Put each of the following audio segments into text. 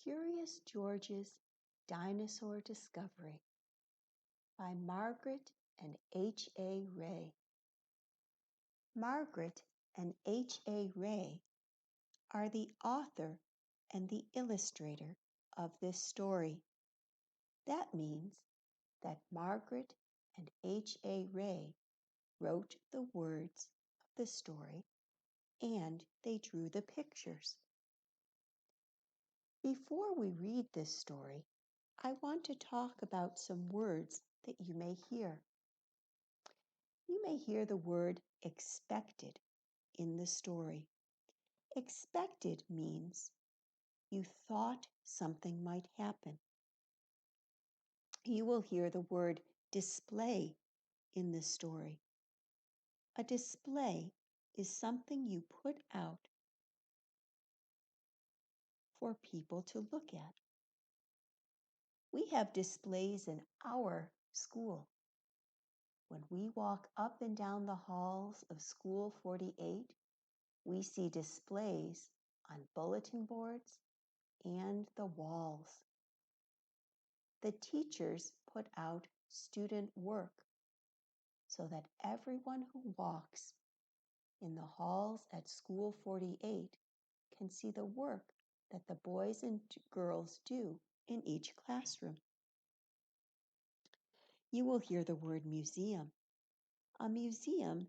Curious George's Dinosaur Discovery by Margret and H.A. Ray. Margret and H.A. Ray are the author and the illustrator of this story. That means that Margret and H.A. Ray wrote the words of the story and they drew the pictures. Before we read this story, I want to talk about some words that you may hear. You may hear the word expected in the story. Expected means you thought something might happen. You will hear the word display in the story. A display is something you put out for people to look at. We have displays in our school. When we walk up and down the halls of School 48, we see displays on bulletin boards and the walls. The teachers put out student work so that everyone who walks in the halls at School 48 can see the work that the boys and girls do in each classroom. You will hear the word museum. A museum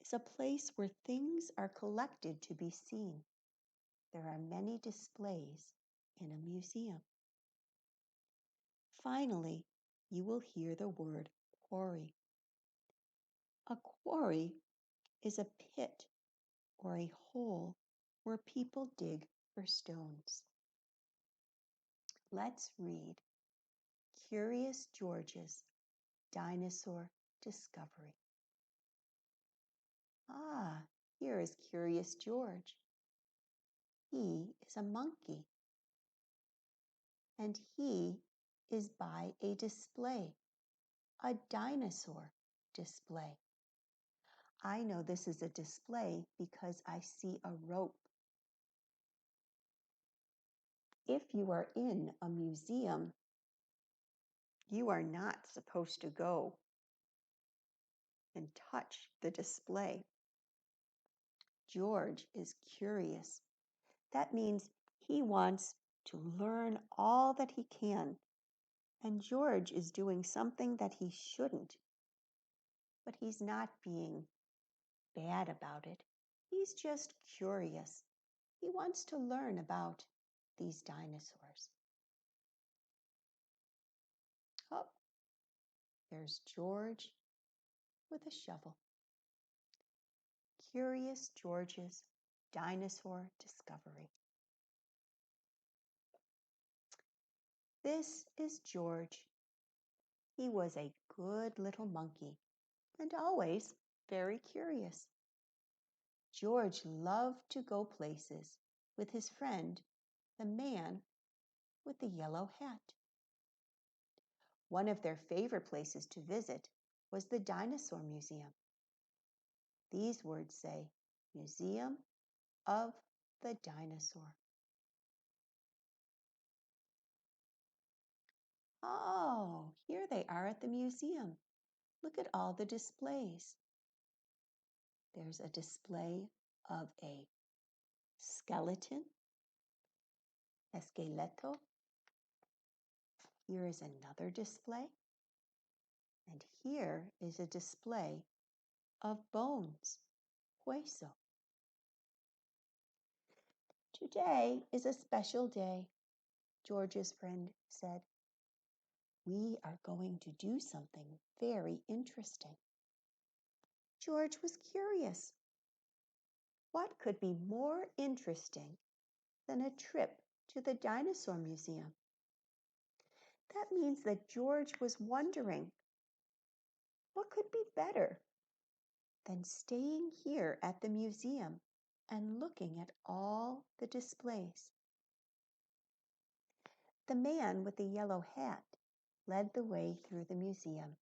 is a place where things are collected to be seen. There are many displays in a museum. Finally, you will hear the word quarry. A quarry is a pit or a hole where people dig for stones. Let's read Curious George's Dinosaur Discovery. Ah, here is Curious George. He is a monkey, and he is by a display, a dinosaur display. I know this is a display because I see a rope. If you are in a museum, you are not supposed to go and touch the display. George is curious. That means he wants to learn all that he can. And George is doing something that he shouldn't. But he's not being bad about it. He's just curious. He wants to learn about these dinosaurs. Oh, there's George with a shovel. Curious George's Dinosaur Discovery. This is George. He was a good little monkey and always very curious. George loved to go places with his friend, the man with the yellow hat. One of their favorite places to visit was the Dinosaur Museum. These words say, Museum of the Dinosaur. Oh, here they are at the museum. Look at all the displays. There's a display of a skeleton, esqueleto. Here is another display. And here is a display of bones, hueso. Today is a special day, George's friend said. We are going to do something very interesting. George was curious. What could be more interesting than a trip to the Dinosaur Museum? That means that George was wondering, what could be better than staying here at the museum and looking at all the displays? The man with the yellow hat led the way through the museum.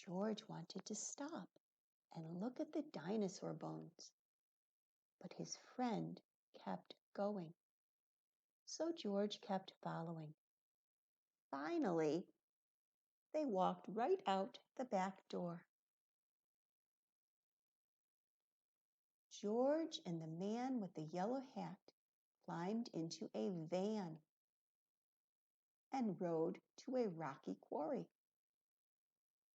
George wanted to stop and look at the dinosaur bones, but his friend kept going. So George kept following. Finally, they walked right out the back door. George and the man with the yellow hat climbed into a van and rode to a rocky quarry.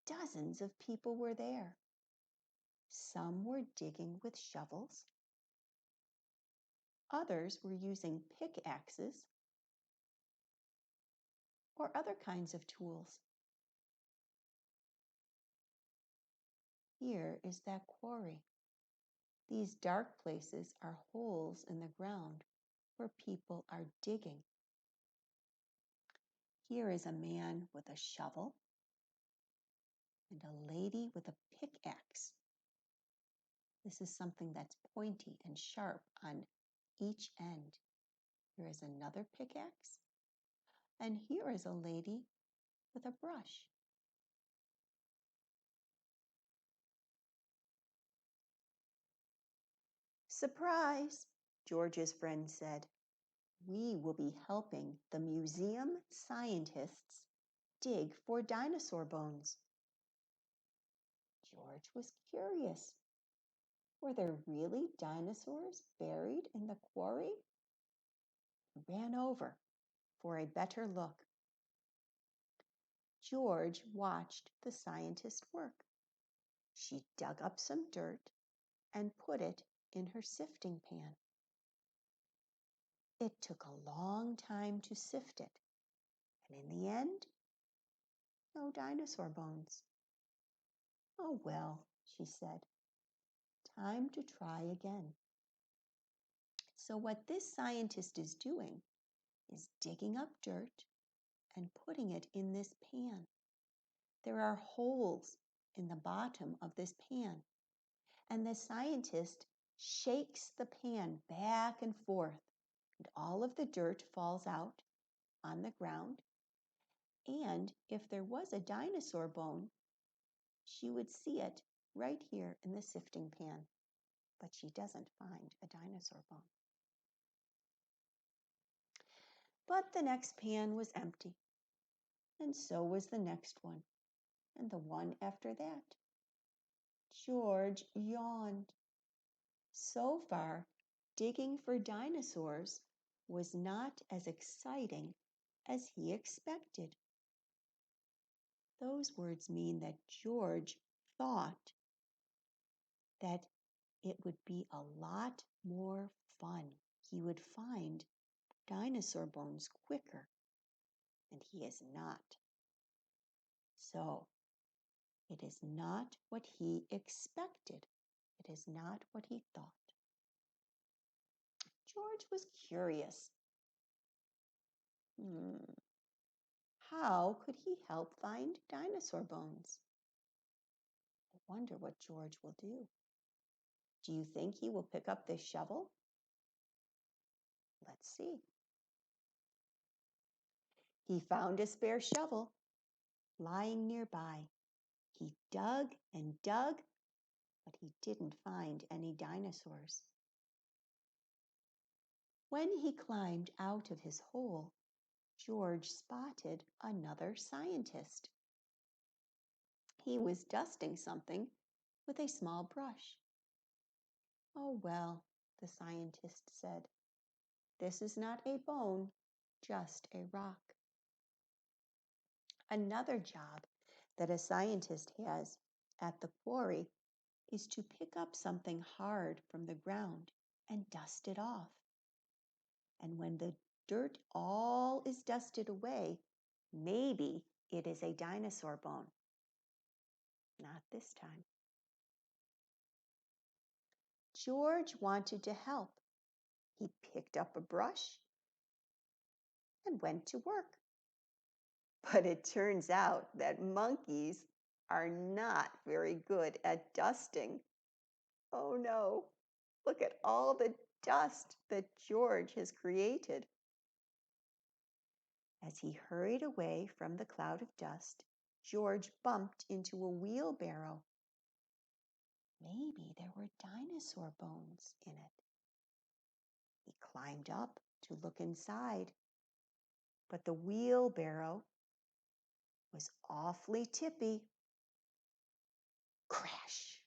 Dozens of people were there. Some were digging with shovels. Others were using pickaxes or other kinds of tools. Here is that quarry. These dark places are holes in the ground where people are digging. Here is a man with a shovel and a lady with a pickaxe. This is something that's pointy and sharp on each end. Here is another pickaxe, and here is a lady with a brush. Surprise, George's friend said. We will be helping the museum scientists dig for dinosaur bones. George was curious. Were there really dinosaurs buried in the quarry? He ran over for a better look. George watched the scientist work. She dug up some dirt and put it in her sifting pan. It took a long time to sift it, and in the end, no dinosaur bones. Oh well, she said, time to try again. So what this scientist is doing is digging up dirt and putting it in this pan. There are holes in the bottom of this pan, and the scientist shakes the pan back and forth, and all of the dirt falls out on the ground. And if there was a dinosaur bone, she would see it right here in the sifting pan, but she doesn't find a dinosaur bone. But the next pan was empty, and so was the next one, and the one after that. George yawned. So far, digging for dinosaurs was not as exciting as he expected. Those words mean that George thought that it would be a lot more fun. He would find dinosaur bones quicker, and he is not. So, it is not what he expected. It is not what he thought. George was curious. How could he help find dinosaur bones? I wonder what George will do. Do you think he will pick up this shovel? Let's see. He found a spare shovel lying nearby. He dug and dug, but he didn't find any dinosaurs. When he climbed out of his hole, George spotted another scientist. He was dusting something with a small brush. Oh well, the scientist said. This is not a bone, just a rock. Another job that a scientist has at the quarry is to pick up something hard from the ground and dust it off. And when the dirt all is dusted away, maybe it is a dinosaur bone. Not this time. George wanted to help. He picked up a brush and went to work. But it turns out that monkeys are not very good at dusting. Oh no, look at all the dust that George has created. As he hurried away from the cloud of dust, George bumped into a wheelbarrow. Maybe there were dinosaur bones in it. He climbed up to look inside, but the wheelbarrow was awfully tippy. Crash!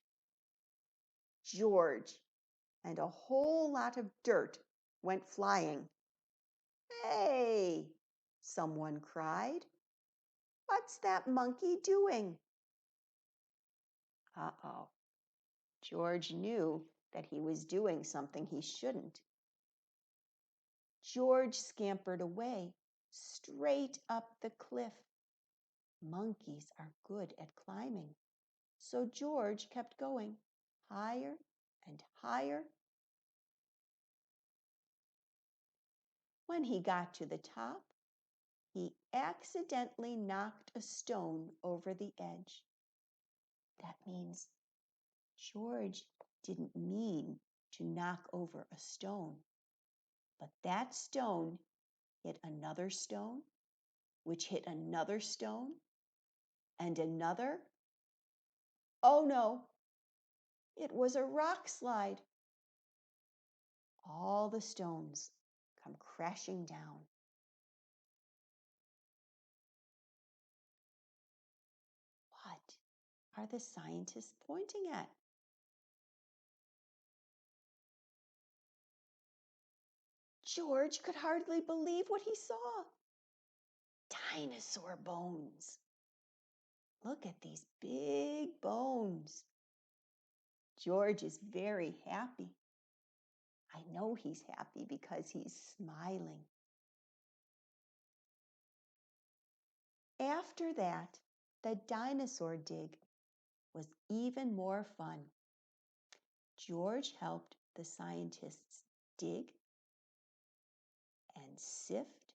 George and a whole lot of dirt went flying. Hey! Someone cried. What's that monkey doing? Uh-oh. George knew that he was doing something he shouldn't. George scampered away, straight up the cliff. Monkeys are good at climbing, so George kept going, higher and higher. When he got to the top, he accidentally knocked a stone over the edge. That means George didn't mean to knock over a stone, but that stone hit another stone, which hit another stone, and another. Oh no, it was a rock slide. All the stones come crashing down. What are the scientists pointing at? George could hardly believe what he saw. Dinosaur bones. Look at these big bones. George is very happy. I know he's happy because he's smiling. After that, the dinosaur dig was even more fun. George helped the scientists dig and sift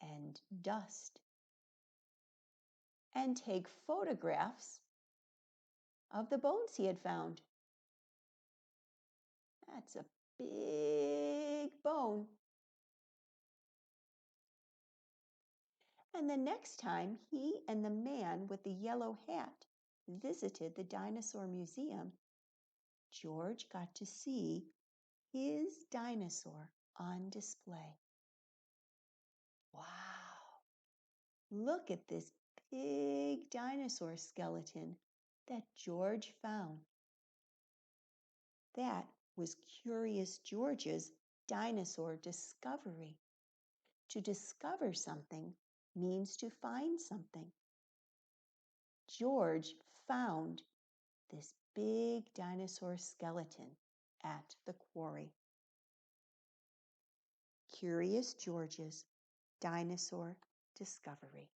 and dust and take photographs of the bones he had found. That's a big bone. And the next time he and the man with the yellow hat visited the dinosaur museum, George got to see his dinosaur on display. Wow! Look at this big dinosaur skeleton that George found. That was Curious George's dinosaur discovery. To discover something means to find something. George found this big dinosaur skeleton at the quarry. Curious George's dinosaur discovery.